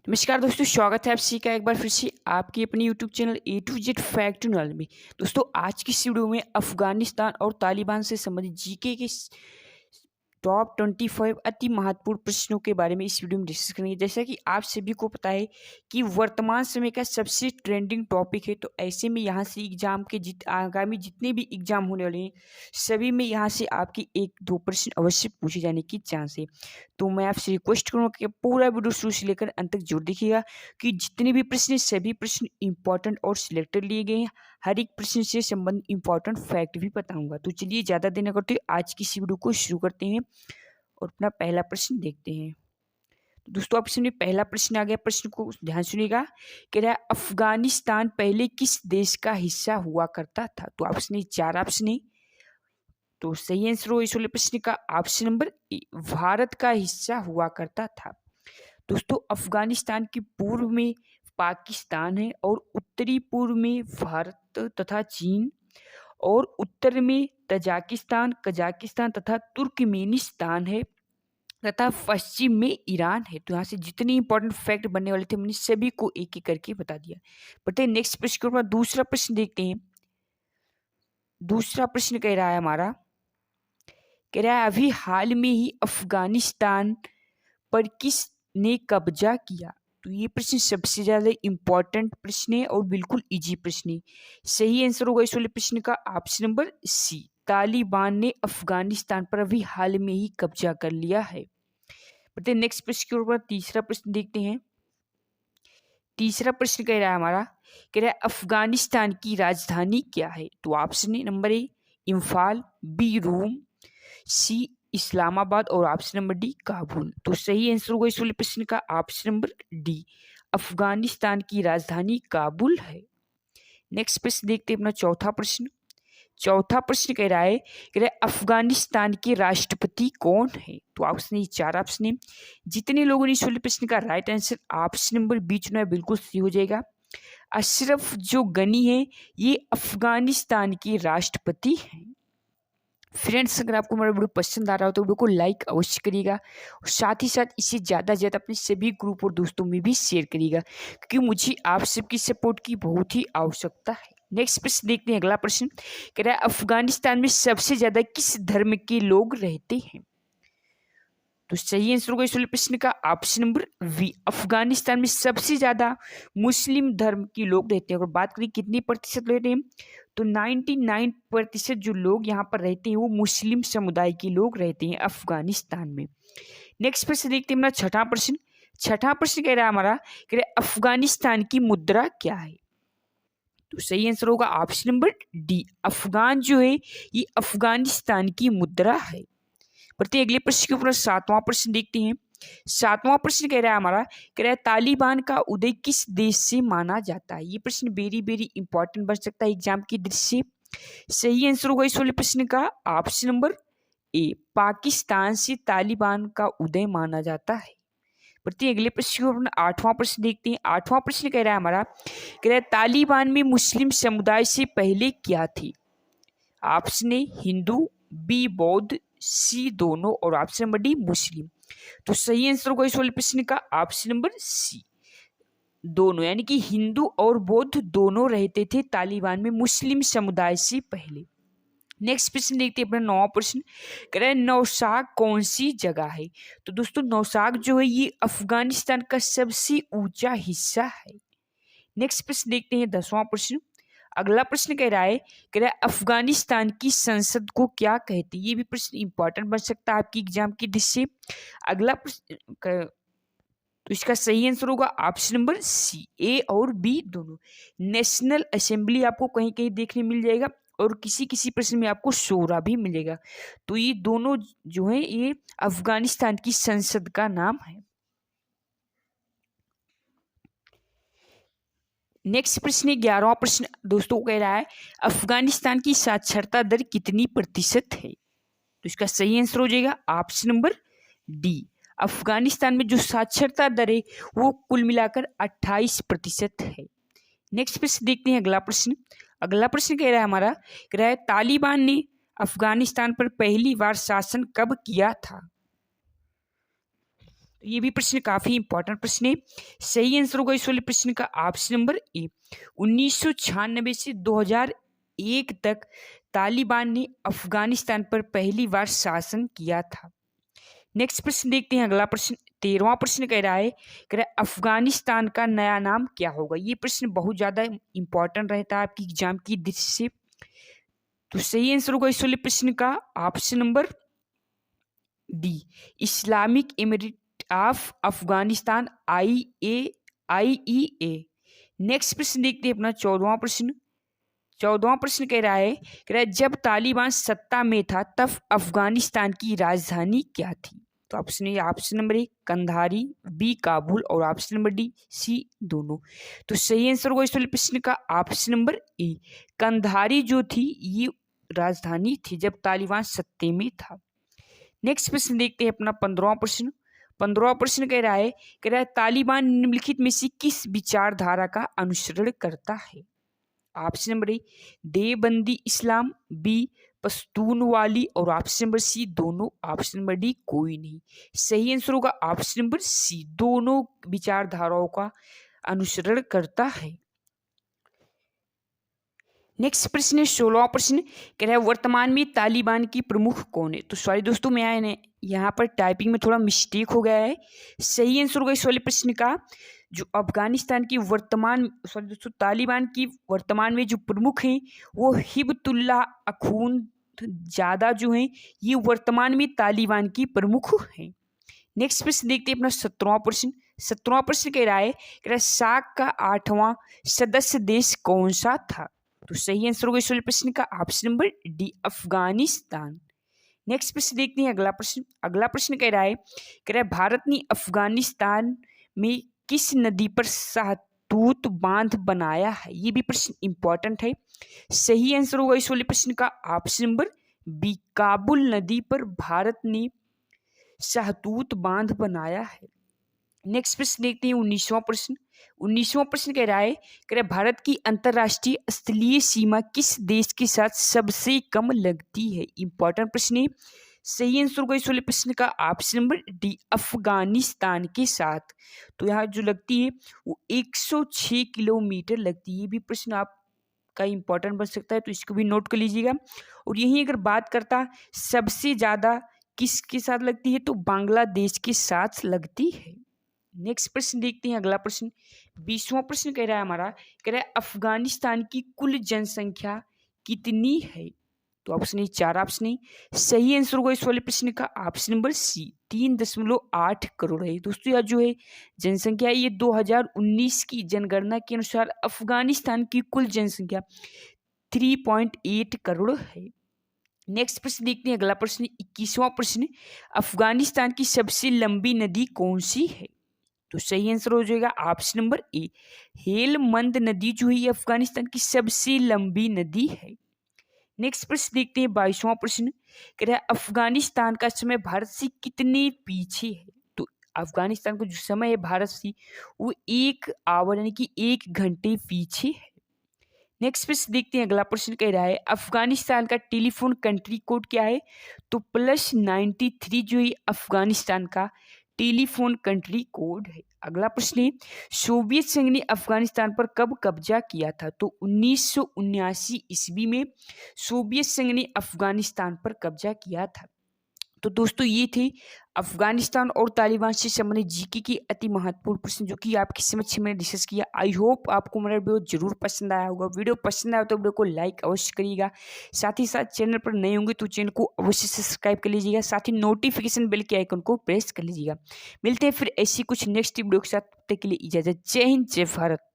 नमस्कार दोस्तों, स्वागत है आप सभी का एक बार फिर से आपके अपने YouTube channel A to Z fact knowledge में। दोस्तों, आज की इस वीडियो में अफगानिस्तान और तालिबान से संबंधित जीके के टॉप 25 अति महत्वपूर्ण प्रश्नों के बारे में इस वीडियो में डिस्कस करेंगे। जैसा कि आप सभी को पता है कि वर्तमान समय का सबसे ट्रेंडिंग टॉपिक है, तो ऐसे में यहाँ से एग्जाम के आगामी जितने भी एग्जाम होने वाले हैं, सभी में यहाँ से आपके एक दो प्रश्न अवश्य पूछे जाने की चांस है। तो मैं आपसे रिक्वेस्ट करूँगा कि पूरा वीडियो शुरू से लेकर अंत तक जरूर देखिएगा, कि जितने भी प्रश्न हैं सभी प्रश्न इंपॉर्टेंट और सिलेक्टेड लिए गए हैं। हर एक प्रश्न से संबंधित इंपॉर्टेंट फैक्ट भी बताऊंगा। तो चलिए ज़्यादा देर न करते हुए आज की इस वीडियो को शुरू करते हैं और अपना पहला प्रश्न देखते हैं। तो दोस्तों, ऑप्शन में पहला प्रश्न आ गया। प्रश्न को ध्यान सुनिएगा। कह रहा है अफगानिस्तान पहले किस देश का हिस्सा हुआ करता था? तो ऑप्शन है, चार ऑप्शन है। तो सही आंसर हो इस वाले प्रश्न का ऑप्शन नंबर ए, भारत का हिस्सा हुआ करता था। दोस्तों, अफगानिस्तान के पूर्व में पाकिस्तान है और उत्तरी पूर्व में भारत तथा चीन और उत्तर में तजाकिस्तान, कजाकिस्तान तथा तुर्कमेनिस्तान है तथा पश्चिम में ईरान है। तो यहाँ से जितने इंपॉर्टेंट फैक्ट बनने वाले थे मैंने सभी को एक एक करके बता दिया। बढ़ते नेक्स्ट प्रश्न के ऊपर दूसरा प्रश्न देखते हैं। दूसरा प्रश्न कह रहा है हमारा, कह रहा है अभी हाल में ही अफगानिस्तान पर किसने कब्जा किया? तो ये प्रश्न सबसे ज्यादा इंपॉर्टेंट प्रश्न है और बिल्कुल इजी प्रश्न है। सही आंसर होगा इस वाले प्रश्न का ऑप्शन नंबर सी, तालिबान ने अफगानिस्तान पर अभी हाल में ही कब्जा कर लिया है। बढ़ते नेक्स्ट प्रश्न के ऊपर तीसरा प्रश्न देखते हैं। तीसरा प्रश्न कह रहा है हमारा, कह रहा है अफगानिस्तान की राजधानी क्या है? तो ऑप्शन है number A Imphal, B Rome, C Islamabad और ऑप्शन नंबर डी काबुल। तो सही आंसर होगा इस वाले प्रश्न का ऑप्शन नंबर डी, अफगानिस्तान की राजधानी काबुल है। नेक्स्ट प्रश्न देखते हैं अपना चौथा प्रश्न। चौथा प्रश्न कह रहा है अफगानिस्तान के राष्ट्रपति कौन है? तो ऑप्शन है, चार ऑप्शन है। जितने लोगों ने इस वाले प्रश्न का right answer option number B चुना है बिल्कुल सही हो जाएगा। अशरफ जो गनी है ये अफगानिस्तान के राष्ट्रपति हैं। फ्रेंड्स, अगर आपको हमारा वीडियो पसंद आ रहा हो तो वीडियो को लाइक अवश्य करिएगा और साथ ही साथ इसे ज़्यादा से ज़्यादा अपने सभी ग्रुप और दोस्तों में भी शेयर करिएगा, क्योंकि मुझे आप सबकी सपोर्ट की बहुत ही आवश्यकता है। नेक्स्ट प्रश्न देखते हैं। अगला प्रश्न कह रहा है अफगानिस्तान में सबसे ज़्यादा किस धर्म के लोग रहते हैं? तो सही आंसर होगा इस वाले प्रश्न का ऑप्शन नंबर वी, अफगानिस्तान में सबसे ज्यादा मुस्लिम धर्म के लोग रहते हैं। अगर बात करें कितनी प्रतिशत रहते हैं, तो 99% जो लोग यहाँ पर रहते हैं वो मुस्लिम समुदाय के लोग रहते हैं अफगानिस्तान में। नेक्स्ट प्रश्न देखते हैं अपना छठा प्रश्न। छठा प्रश्न कह रहा है हमारा, कह रहा है अफगानिस्तान की मुद्रा क्या है? तो सही आंसर होगा ऑप्शन नंबर डी, अफगान जो है ये अफगानिस्तान की मुद्रा है। बढ़ते अगले प्रश्न के ऊपर सातवां प्रश्न देखते हैं। सातवां प्रश्न कह रहा है हमारा, कह रहा है तालिबान का उदय किस देश से माना जाता है? ये प्रश्न वेरी वेरी इंपॉर्टेंट बन सकता है एग्जाम की दृष्टि से। सही आंसर होगा इस वाले प्रश्न का ऑप्शन नंबर ए, पाकिस्तान से तालिबान का उदय माना जाता है। बढ़ते अगले प्रश्न को अपना आठवां प्रश्न देखते हैं। आठवां प्रश्न कह रहा है हमारा, कह रहा है तालिबान में मुस्लिम समुदाय से पहले क्या थी? ऑप्शन ए हिंदू, बी बौद्ध, सी दोनों और ऑप्शन नंबर डी मुस्लिम। तो सही आंसर होगा इस वाले प्रश्न का ऑप्शन नंबर सी, दोनों, यानी कि हिंदू और बौद्ध दोनों रहते थे तालिबान में मुस्लिम समुदाय से पहले। नेक्स्ट प्रश्न देखते हैं अपना नौवां प्रश्न। कह रहा है नौशाद कौन सी जगह है? तो दोस्तों, नौशाद जो है ये अफगानिस्तान का सबसे ऊंचा हिस्सा है। नेक्स्ट प्रश्न देखते हैं दसवां प्रश्न। अगला प्रश्न कह रहा है अफगानिस्तान की संसद को क्या कहते हैं? ये भी प्रश्न इंपॉर्टेंट बन सकता है आपकी एग्जाम की दृष्टि से। अगला प्रश्न तो इसका सही आंसर होगा ऑप्शन नंबर सी, ए और बी दोनों। नेशनल असेंबली आपको कहीं कहीं देखने मिल जाएगा और किसी किसी प्रश्न में आपको शोरा भी मिलेगा। तो ये दोनों जो है ये अफगानिस्तान की संसद का नाम है। नेक्स्ट प्रश्न 11वां प्रश्न दोस्तों कह रहा है अफगानिस्तान की साक्षरता दर कितनी प्रतिशत है? तो इसका सही आंसर हो जाएगा ऑप्शन नंबर डी, अफगानिस्तान में जो साक्षरता दर है वो कुल मिलाकर 28% है। नेक्स्ट प्रश्न देखते हैं अगला प्रश्न। अगला प्रश्न कह रहा है हमारा, कह रहा है तालिबान ने अफगानिस्तान पर पहली बार शासन कब किया था? तो ये भी प्रश्न काफी इंपॉर्टेंट प्रश्न है। सही आंसर होगा इस वाले प्रश्न का ऑप्शन नंबर ए। 1996 से 2001 तक तालिबान ने अफगानिस्तान पर पहली बार शासन किया था। नेक्स्ट प्रश्न देखते हैं। अगला प्रश्न 13वां प्रश्न कह रहा है अफगानिस्तान का नया नाम क्या होगा। ये प्रश्न बहुत ज्यादा इंपॉर्टेंट रहता है आपकी एग्जाम की दृष्टि से। तो सही आंसर होगा इस वाले प्रश्न का option number D, Islamic emirate of Afghanistan, IEA। Next प्रश्न देखते हैं अपना 14वां प्रश्न। 14वां प्रश्न कह रहा है जब तालिबान सत्ता में था तब अफगानिस्तान की राजधानी क्या थी। तो option number A Kandhari, B Kabul और ऑप्शन नंबर डी सी दोनों। तो सही आंसर होगा इस वाले प्रश्न का ऑप्शन नंबर ए, कंधारी जो थी ये राजधानी थी जब तालिबान सत्ते में था। नेक्स्ट प्रश्न देखते हैं अपना 15वां प्रश्न। 15वां प्रश्न कह रहा है तालिबान निम्नलिखित में से किस विचारधारा का अनुसरण करता है। Option number A Deobandi Islam, B Pashtunwali और ऑप्शन नंबर सी दोनों, ऑप्शन नंबर डी कोई नहीं। सही आंसर होगा ऑप्शन नंबर सी, दोनों विचारधाराओं का अनुसरण करता है। नेक्स्ट प्रश्न है 16वां प्रश्न कह रहा है वर्तमान में तालिबान की प्रमुख कौन है। तो सॉरी दोस्तों मैं यहाँ पर टाइपिंग में थोड़ा मिस्टेक हो गया है। सही आंसर होगा इस वाले प्रश्न का जो अफगानिस्तान की वर्तमान सॉरी दोस्तों तालिबान की वर्तमान में जो प्रमुख हैं वो हिबतुल्लाह अखुंदजादा जो हैं ये वर्तमान में तालिबान की प्रमुख हैं। नेक्स्ट प्रश्न देखते हैं अपना 17वां प्रश्न। 17वां प्रश्न कह रहा है सार्क का 8वां सदस्य देश कौन सा था। तो सही आंसर होगा इस वाले प्रश्न का option number D, Afghanistan. Next प्रश्न देखते हैं अगला प्रश्न। अगला प्रश्न कह रहा है भारत ने अफगानिस्तान में किस नदी पर शाहतूत बांध बनाया है। ये भी प्रश्न इंपॉर्टेंट है। सही आंसर होगा इस वाले प्रश्न का ऑप्शन नंबर बी, काबुल नदी पर भारत ने शाहतूत बांध बनाया है। नेक्स्ट प्रश्न देखते हैं 19वां प्रश्न। 19वां प्रश्न कह रहा है भारत की अंतर्राष्ट्रीय स्थलीय सीमा किस देश के साथ सबसे कम लगती है। इंपॉर्टेंट प्रश्न है। सही आंसर होगा इस वाले प्रश्न का ऑप्शन नंबर डी, अफगानिस्तान के साथ। तो यहाँ जो लगती है वो 106 किलोमीटर लगती है। ये भी प्रश्न आपका इंपॉर्टेंट बन सकता है तो इसको भी नोट कर लीजिएगा। और यही अगर बात करता सबसे ज्यादा किसके साथ लगती है तो बांग्लादेश के साथ लगती है। नेक्स्ट प्रश्न देखते हैं अगला प्रश्न। 20वां प्रश्न कह रहा है हमारा अफगानिस्तान की कुल जनसंख्या कितनी है। तो ऑप्शन है 4 ऑप्शन है। सही आंसर होगा इस वाले प्रश्न का ऑप्शन नंबर सी, 3.8 करोड़ है। दोस्तों यह जो है जनसंख्या ये 2019 की जनगणना के अनुसार अफगानिस्तान की कुल जनसंख्या 3.8 करोड़ है। नेक्स्ट प्रश्न देखते हैं अगला प्रश्न 21वां प्रश्न। अफगानिस्तान की सबसे लंबी नदी कौन सी है। तो सही आंसर हो जाएगा ऑप्शन नंबर ए, हेलमंद नदी जो है ये अफगानिस्तान की सबसे लंबी नदी है। नेक्स्ट प्रश्न देखते हैं 22वां प्रश्न कह रहा है अफगानिस्तान का समय भारत से कितने पीछे है। तो अफगानिस्तान का जो समय है भारत से वो 1 आवर यानी कि 1 घंटे पीछे है। नेक्स्ट प्रश्न देखते हैं अगला प्रश्न कह रहा है अफगानिस्तान का टेलीफोन कंट्री कोड क्या है। तो +93 जो है अफगानिस्तान का टेलीफोन कंट्री कोड है। अगला प्रश्न है सोवियत संघ ने अफगानिस्तान पर कब कब्जा किया था। तो 1979 ईस्वी में सोवियत संघ ने अफगानिस्तान पर कब्जा किया था। तो दोस्तों ये थे अफगानिस्तान और तालिबान से संबंधित जीके की अति महत्वपूर्ण प्रश्न जो कि आपके समक्ष मैंने डिस्कस किया। आई होप आपको मेरा वीडियो जरूर पसंद आया होगा। वीडियो पसंद आया तो वीडियो को लाइक अवश्य करिएगा। साथ ही साथ चैनल पर नए होंगे तो चैनल को अवश्य सब्सक्राइब कर लीजिएगा। साथ ही नोटिफिकेशन बेल के आइकन को प्रेस कर लीजिएगा। मिलते हैं फिर ऐसी कुछ नेक्स्ट वीडियो के साथ। तब तक के लिए इजाजत। जय हिंद, जय भारत।